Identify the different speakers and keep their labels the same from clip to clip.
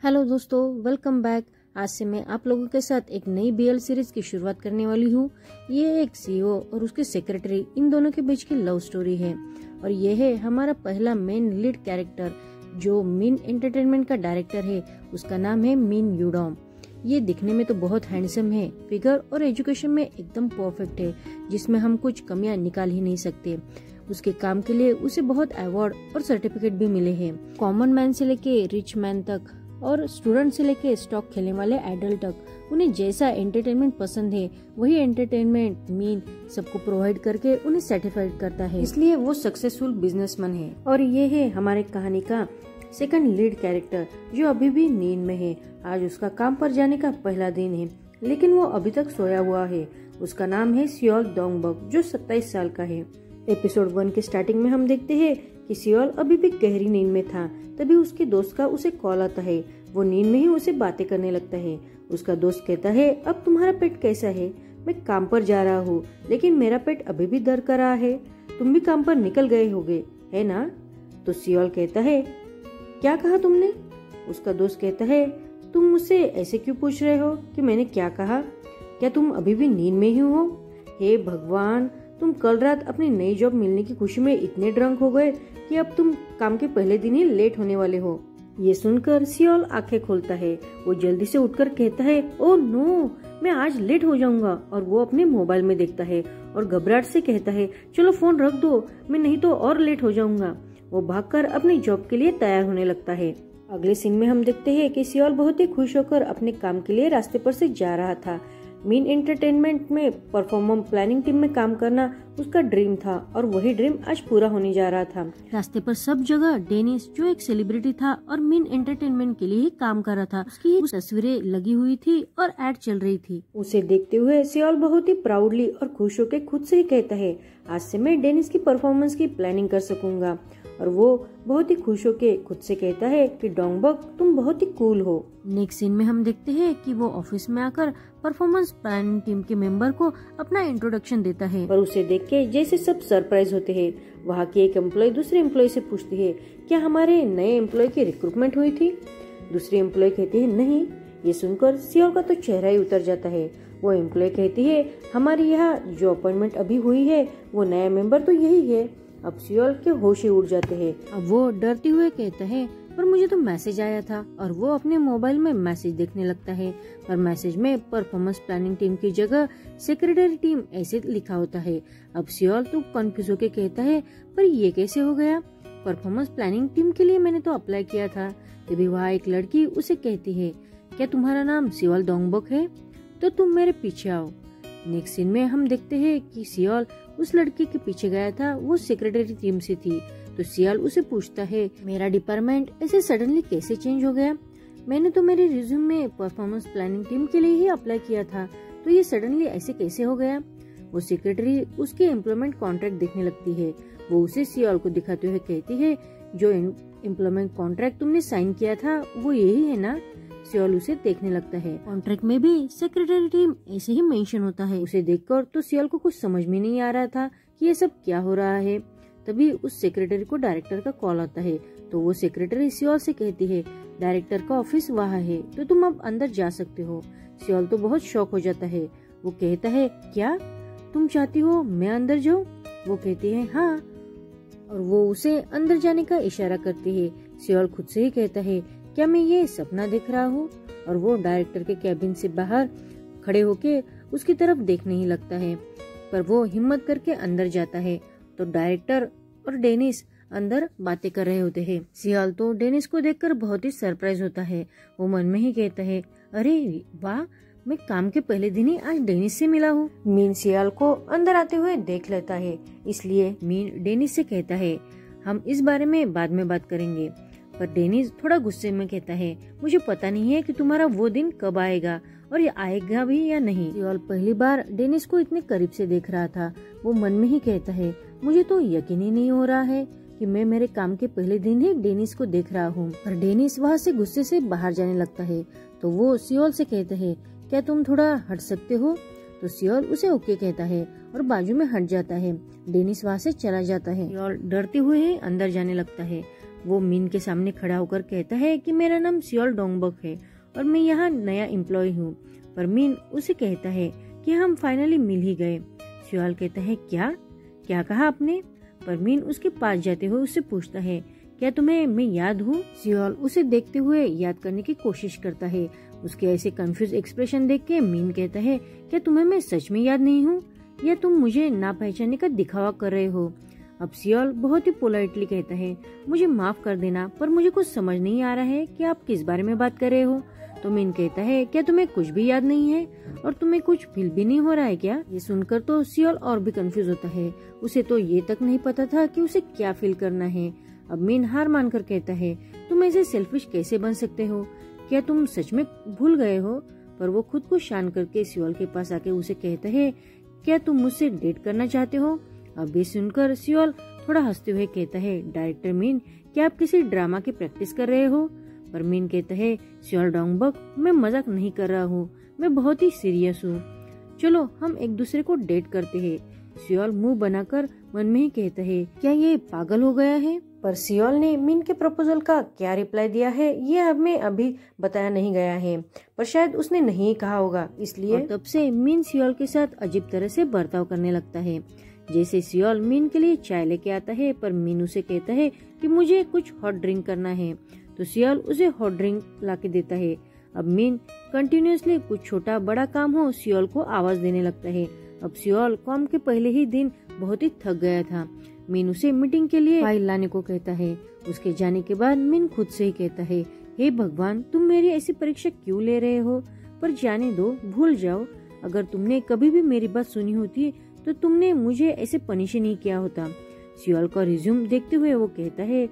Speaker 1: Hello दोस्तों, welcome back. आज से मैं आप लोगों के साथ एक नई बीएल सीरीज की शुरुआत करने वाली हूँ। ये एक सीईओ और उसके सेक्रेटरी इन दोनों के बीच की लव स्टोरी है और ये है हमारा पहला मेन लीड कैरेक्टर जो मिन एंटरटेनमेंट का डायरेक्टर है। उसका नाम है मिन यूडोम। ये दिखने में तो बहुत हैंडसम है, फिगर और एजुकेशन में एकदम परफेक्ट है, जिसमें हम कुछ कमियां निकाल ही नहीं सकते। उसके काम के लिए उसे बहुत अवार्ड और सर्टिफिकेट भी मिले हैं। कॉमन मैन से लेके रिच मैन तक और स्टूडेंट से लेके स्टॉक खेलने वाले एडल्ट तक, उन्हें जैसा एंटरटेनमेंट पसंद है वही एंटरटेनमेंट मीन सबको प्रोवाइड करके उन्हें सेटिस्फाइड करता है। इसलिए वो सक्सेसफुल बिजनेसमैन है। और ये है हमारे कहानी का सेकंड लीड कैरेक्टर जो अभी भी नींद में है। आज उसका काम पर जाने का पहला दिन है, लेकिन वो अभी तक सोया हुआ है। उसका नाम है सियोल डोंगबक जो 27 साल का है। एपिसोड 1 के स्टार्टिंग में हम देखते हैं कि सियोल अभी भी गहरी नींद में था। तभी उसके दोस्त का उसे कॉल आता है। वो नींद में ही उसे बातें करने लगता है। उसका दोस्त कहता है, अब तुम्हारा पेट कैसा है? मैं काम पर जा रहा हूँ, लेकिन मेरा पेट अभी भी दर्द कर रहा है। तुम भी काम पर निकल गए होगे, है ना? तो सियोल कहता है, क्या कहा तुमने? उसका दोस्त कहता है, तुम मुझसे ऐसे क्यों पूछ रहे हो कि मैंने क्या कहा? क्या तुम अभी भी नींद में ही हो? हे भगवान, तुम कल रात अपनी नई जॉब मिलने की खुशी में इतने ड्रंक हो गए कि अब तुम काम के पहले दिन ही लेट होने वाले हो। ये सुनकर सियोल आंखें खोलता है। वो जल्दी से उठकर कहता है, ओह नो, मैं आज लेट हो जाऊंगा। और वो अपने मोबाइल में देखता है और घबराहट से कहता है, चलो फोन रख दो, मैं नहीं तो और लेट हो जाऊंगा। वो भागकर अपनी जॉब के लिए तैयार होने लगता है। अगले सीन में हम देखते हैं कि सियोल बहुत ही खुश होकर अपने काम के लिए रास्ते पर से जा रहा था। मिन एंटरटेनमेंट में परफॉर्मेंस प्लानिंग टीम में काम करना उसका ड्रीम था और वही ड्रीम आज पूरा होने जा रहा था। रास्ते पर सब जगह डेनिस जो एक सेलिब्रिटी था और मिन एंटरटेनमेंट के लिए ही काम कर रहा था, उसकी तस्वीरें लगी हुई थी और एड चल रही थी। उसे देखते हुए सियोल बहुत ही प्राउडली और खुश होकर खुद से ही कहता है, आज से मैं डेनिस की परफॉर्मेंस की प्लानिंग कर सकूंगा। और वो बहुत ही खुश होके खुद से कहता है कि डोंगबक, तुम बहुत ही कूल हो। नेक्स्ट सीन में हम देखते हैं कि वो ऑफिस में आकर परफॉर्मेंस प्लानिंग टीम के मेंबर को अपना इंट्रोडक्शन देता है और उसे देख के जैसे सब सरप्राइज होते हैं। वहाँ की एक एम्प्लॉय दूसरे एम्प्लॉय से पूछती है, क्या हमारे नए एम्प्लॉय की रिक्रूटमेंट हुई थी? दूसरी एम्प्लॉय कहती है, नहीं। ये सुनकर सियोल का तो चेहरा ही उतर जाता है। वो एम्प्लॉय कहती है, हमारी यहाँ जो अपॉइंटमेंट अभी हुई है वो नया मेंबर तो यही है। अब सियोल के होश ही उड़ जाते हैं। अब वो डरते हुए कहता है, पर मुझे तो मैसेज आया था। और वो अपने मोबाइल में मैसेज देखने लगता है, पर मैसेज में परफॉर्मेंस प्लानिंग टीम की जगह सेक्रेटरी टीम ऐसे लिखा होता है। अब सियोल तो कंफ्यूज होके कहता है, पर ये कैसे हो गया? परफॉर्मेंस प्लानिंग टीम के लिए मैंने तो अप्लाई किया था। तभी वहाँ एक लड़की उसे कहती है, क्या तुम्हारा नाम सियोल डोंगबक है? तो तुम मेरे पीछे आओ। नेक्स्ट सीन में हम देखते हैं कि सियोल उस लड़की के पीछे गया था। वो सेक्रेटरी टीम से थी। तो सियोल उसे पूछता है, मेरा डिपार्टमेंट ऐसे सडनली कैसे चेंज हो गया? मैंने तो मेरे रिज्यूम में परफॉर्मेंस प्लानिंग टीम के लिए ही अप्लाई किया था, तो ये सडनली ऐसे कैसे हो गया? वो सेक्रेटरी उसके एम्प्लॉयमेंट कॉन्ट्रैक्ट देखने लगती है। वो उसे सियोल को दिखाते हुए कहती है, जो एम्प्लॉयमेंट कॉन्ट्रैक्ट तुमने साइन किया था वो यही है ना? सियोल उसे देखने लगता है। कॉन्ट्रैक्ट में भी सेक्रेटरी टीम ऐसे ही मेंशन होता है। उसे देखकर तो सियोल को कुछ समझ में नहीं आ रहा था कि ये सब क्या हो रहा है। तभी उस सेक्रेटरी को डायरेक्टर का कॉल आता है। तो वो सेक्रेटरी सियोल से कहती है, डायरेक्टर का ऑफिस वहाँ है, तो तुम अब अंदर जा सकते हो। सियोल तो बहुत शॉक हो जाता है। वो कहता है, क्या तुम चाहती हो मैं अंदर जाऊँ? वो कहती है, हाँ। और वो उसे अंदर जाने का इशारा करती है। सियोल खुद से ही कहता है, क्या मैं ये सपना देख रहा हूँ? और वो डायरेक्टर के कैबिन से बाहर खड़े होके उसकी तरफ देखने ही लगता है। पर वो हिम्मत करके अंदर जाता है तो डायरेक्टर और डेनिस अंदर बातें कर रहे होते हैं। सियोल तो डेनिस को देखकर बहुत ही सरप्राइज होता है। वो मन में ही कहता है, अरे वाह, मैं काम के पहले दिन ही आज डेनिस से मिला हूँ। मीन सियोल को अंदर आते हुए देख लेता है, इसलिए मीन डेनिस से कहता है, हम इस बारे में बाद में बात करेंगे। पर डेनिस थोड़ा गुस्से में कहता है, मुझे पता नहीं है कि तुम्हारा वो दिन कब आएगा और ये आएगा भी या नहीं। सियोल पहली बार डेनिस को इतने करीब से देख रहा था। वो मन में ही कहता है, मुझे तो यकीन ही नहीं हो रहा है कि मैं मेरे काम के पहले दिन ही डेनिस को देख रहा हूँ। पर डेनिस वहाँ से गुस्से से बाहर जाने लगता है। तो वो सियोल से कहता है, क्या तुम थोड़ा हट सकते हो? तो सियोल उसे ओके कहता है और बाजू में हट जाता है। डेनिस वहाँ से चला जाता है। सियोल डरते हुए अंदर जाने लगता है। वो मीन के सामने खड़ा होकर कहता है कि मेरा नाम सियोल डोंगबक है और मैं यहाँ नया एम्प्लॉय हूँ। पर मीन उसे कहता है कि हम फाइनली मिल ही गए। सियोल कहता है क्या कहा आपने? पर मीन उसके पास जाते हुए उससे पूछता है क्या तुम्हें मैं याद हूँ? सियोल उसे देखते हुए याद करने की कोशिश करता है। उसके ऐसे कंफ्यूज एक्सप्रेशन देख के मीन कहता है क्या तुम्हें मैं सच में याद नहीं हूँ या तुम मुझे ना पहचानने का दिखावा कर रहे हो? अब सियोल बहुत ही पोलाइटली कहता है मुझे माफ कर देना पर मुझे कुछ समझ नहीं आ रहा है कि आप किस बारे में बात कर रहे हो। तो मीन कहता है क्या तुम्हें कुछ भी याद नहीं है और तुम्हें कुछ फील भी नहीं हो रहा है क्या? ये सुनकर तो सियोल और भी कंफ्यूज होता है। उसे तो ये तक नहीं पता था कि उसे क्या फील करना है। अब मीन हार मानकर कहता है तुम ऐसे सेल्फिश कैसे बन सकते हो? क्या तुम सच में भूल गए हो? पर वो खुद को शांत करके सियोल के पास आके उसे कहता है क्या तुम मुझसे डेट करना चाहते हो? अब ये सुनकर सियोल थोड़ा हंसते हुए कहता है डायरेक्टर मीन क्या आप किसी ड्रामा की प्रैक्टिस कर रहे हो? पर मीन कहता है सियोल डोंगबक मैं मजाक नहीं कर रहा हूँ, मैं बहुत ही सीरियस हूँ। चलो हम एक दूसरे को डेट करते हैं। सियोल मुंह बनाकर मन में ही कहता है क्या ये पागल हो गया है? पर सियोल ने मीन के प्रपोजल का क्या रिप्लाई दिया है ये हमें अभी बताया नहीं गया है, पर शायद उसने नहीं कहा होगा, इसलिए तब से मीन सियोल के साथ अजीब तरह से बर्ताव करने लगता है। जैसे सियोल मीन के लिए चाय लेके आता है पर मीन उसे कहता है कि मुझे कुछ हॉट ड्रिंक करना है, तो सियोल उसे हॉट ड्रिंक लाके देता है। अब मीन कंटिन्यूअसली कुछ छोटा बड़ा काम हो सियोल को आवाज देने लगता है। अब सियोल काम के पहले ही दिन बहुत ही थक गया था। मीन उसे मीटिंग के लिए फाइल लाने को कहता है। उसके जाने के बाद मीन खुद से ही कहता है हे भगवान तुम मेरी ऐसी परीक्षा क्यों ले रहे हो? पर जाने दो, भूल जाओ। अगर तुमने कभी भी मेरी बात सुनी होती तो तुमने मुझे ऐसे पनिश नहीं किया होता। सियोल का रिज्यूम देखते हुए वो कहता है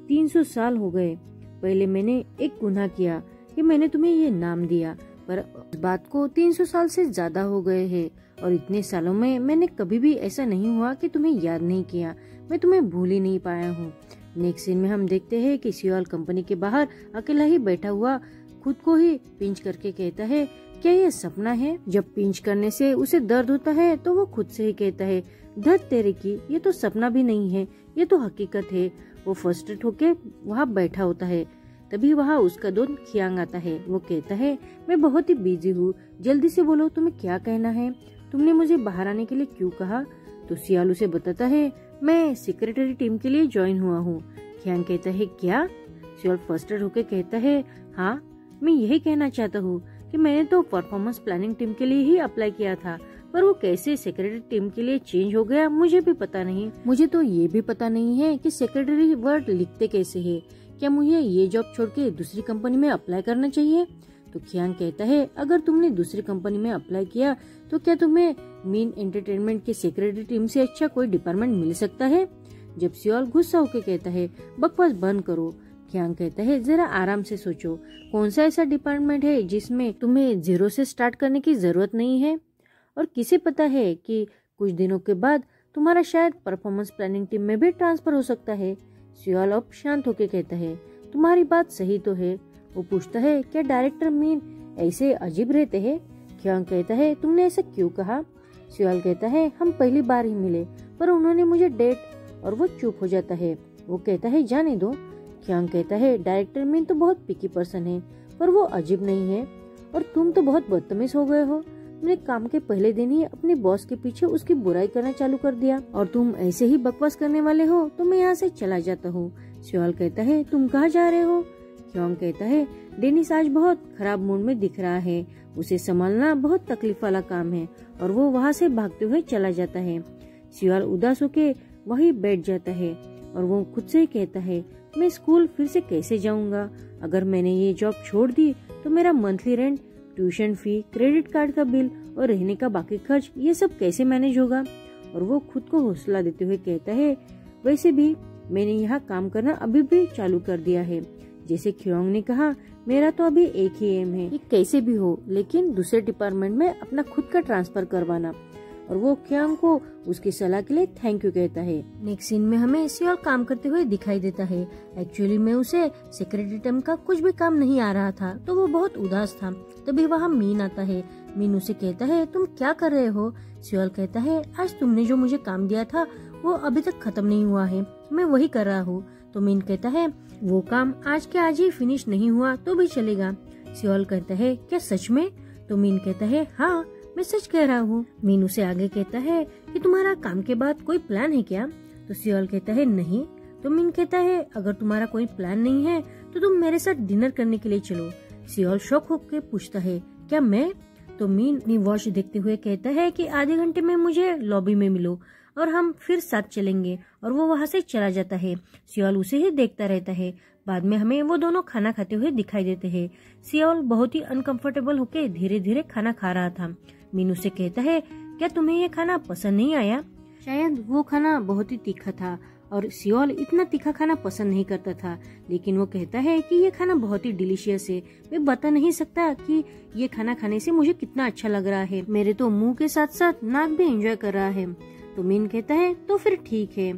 Speaker 1: 300 साल हो गए पहले मैंने एक गुनाह किया कि मैंने तुम्हें ये नाम दिया, पर इस बात को 300 साल से ज्यादा हो गए हैं और इतने सालों में मैंने कभी भी ऐसा नहीं हुआ कि तुम्हें याद नहीं किया, मैं तुम्हें भूल ही नहीं पाया हूँ। नेक्स्ट सीन में हम देखते हैं कि सियोल कंपनी के बाहर अकेला ही बैठा हुआ खुद को ही पिंच करके कहता है क्या ये सपना है? जब पिंच करने से उसे दर्द होता है तो वो खुद से ही कहता है धत तेरे की, ये तो सपना भी नहीं है, ये तो हकीकत है। वो फ्रस्ट्रेट होके वहाँ बैठा होता है। तभी वहाँ उसका दोस्त खियांग आता है। वो कहता है मैं बहुत ही बिजी हूँ, जल्दी से बोलो तुम्हें क्या कहना है, तुमने मुझे बाहर आने के लिए क्यों कहा? तो सियोल उसे बताता है मैं सेक्रेटरी टीम के लिए ज्वाइन हुआ हूँ। खियांग कहता है क्या? सियोल फ्रस्ट्रेट होके कहता है हाँ, मैं यही कहना चाहता हूँ कि मैंने तो परफॉर्मेंस प्लानिंग टीम के लिए ही अप्लाई किया था, पर वो कैसे सेक्रेटरी टीम के लिए चेंज हो गया मुझे भी पता नहीं। मुझे तो ये भी पता नहीं है कि सेक्रेटरी वर्ड लिखते कैसे है। क्या मुझे ये जॉब छोड़ के दूसरी कंपनी में अप्लाई करना चाहिए? तो खियांग कहता है अगर तुमने दूसरी कंपनी में अप्लाई किया तो क्या तुम्हें मीन एंटरटेनमेंट के सेक्रेटरी टीम से अच्छा कोई डिपार्टमेंट मिल सकता है? जब सियोल गुस्सा होकर कहता है बकवास बंद करो, खियांग कहता है जरा आराम से सोचो, कौन सा ऐसा डिपार्टमेंट है जिसमें तुम्हें जीरो से स्टार्ट करने की जरूरत नहीं है? और किसे पता है कि कुछ दिनों के बाद तुम्हारा शायद परफॉर्मेंस प्लानिंग टीम में भी ट्रांसफर हो सकता है। सियोल अब शांत होकर कहता है तुम्हारी बात सही तो है। वो पूछता है क्या डायरेक्टर मीन ऐसे अजीब रहते हैं? खियांग कहता है तुमने ऐसा क्यों कहा? सियोल कहता है हम पहली बार ही मिले पर उन्होंने मुझे डेट, और वो चुप हो जाता है। वो कहता है जाने दो। खियांग कहता है डायरेक्टर मीन तो बहुत पिकी पर्सन है पर वो अजीब नहीं है, और तुम तो बहुत बदतमीज हो गए हो। मैंने काम के पहले दिन ही अपने बॉस के पीछे उसकी बुराई करना चालू कर दिया, और तुम ऐसे ही बकवास करने वाले हो तो मैं यहाँ से चला जाता हूँ। सियोल कहता है तुम कहाँ जा रहे हो? खियांग कहता है डेनिस आज बहुत खराब मूड में दिख रहा है, उसे संभालना बहुत तकलीफ वाला काम है, और वो वहाँ से भागते हुए चला जाता है। सियोल उदास होके वही बैठ जाता है और वो खुद से ही कहता है मैं स्कूल फिर से कैसे जाऊंगा? अगर मैंने ये जॉब छोड़ दी तो मेरा monthly rent, tuition fee, credit card का बिल और रहने का बाकी खर्च, ये सब कैसे मैनेज होगा? और वो खुद को हौसला देते हुए कहता है वैसे भी मैंने यहाँ काम करना अभी भी चालू कर दिया है। जैसे खियांग ने कहा मेरा तो अभी एक ही एम है कि कैसे भी हो लेकिन दूसरे डिपार्टमेंट में अपना खुद का ट्रांसफर करवाना, और वो खियांग को उसकी सलाह के लिए थैंक यू कहता है। नेक्स्ट सीन में हमें सियोल काम करते हुए दिखाई देता है। एक्चुअली में उसे सेक्रेटरी टीम का कुछ भी काम नहीं आ रहा था तो वो बहुत उदास था। तभी वहाँ मीन आता है। मीन उसे कहता है तुम क्या कर रहे हो? सियोल कहता है आज तुमने जो मुझे काम दिया था वो अभी तक खत्म नहीं हुआ है, मैं वही कर रहा हूँ। तो मीन कहता है वो काम आज के आज ही फिनिश नहीं हुआ तो भी चलेगा। सियोल कहता है क्या सच में? तो मीन कहता है हाँ मैं सच कह रहा हूँ। मीन उसे आगे कहता है कि तुम्हारा काम के बाद कोई प्लान है क्या? तो सियोल कहता है नहीं। तो मीन कहता है अगर तुम्हारा कोई प्लान नहीं है तो तुम मेरे साथ डिनर करने के लिए चलो। सियोल शॉक होकर पूछता है क्या मैं? तो मीन अपनी वॉच देखते हुए कहता है कि आधे घंटे में मुझे लॉबी में मिलो और हम फिर साथ चलेंगे, और वो वहाँ से चला जाता है। सियोल उसे ही देखता रहता है। बाद में हमें वो दोनों खाना खाते हुए दिखाई देते हैं। सियोल बहुत ही अनकंफर्टेबल होके धीरे धीरे खाना खा रहा था। मीन उसे कहता है क्या तुम्हें ये खाना पसंद नहीं आया? शायद वो खाना बहुत ही तीखा था और सियोल इतना तीखा खाना पसंद नहीं करता था, लेकिन वो कहता है कि ये खाना बहुत ही डिलीशियस है। मैं बता नहीं सकता कि ये खाना खाने से मुझे कितना अच्छा लग रहा है। मेरे तो मुंह के साथ साथ नाक भी एंजॉय कर रहा है। तो मीन कहता है तो फिर ठीक है।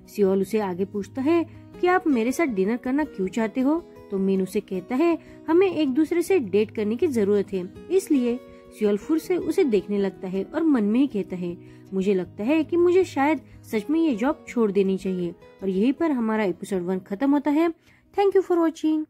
Speaker 1: सियोल उसे आगे पूछता है कि आप मेरे साथ डिनर करना क्यों चाहते हो? तो मीन उसे कहता है हमें एक दूसरे से डेट करने की जरूरत है, इसलिए। सियोल फिर से उसे देखने लगता है और मन में ही कहता है मुझे लगता है कि मुझे शायद सच में ये जॉब छोड़ देनी चाहिए। और यहीं पर हमारा एपिसोड 1 खत्म होता है। Thank you for watching.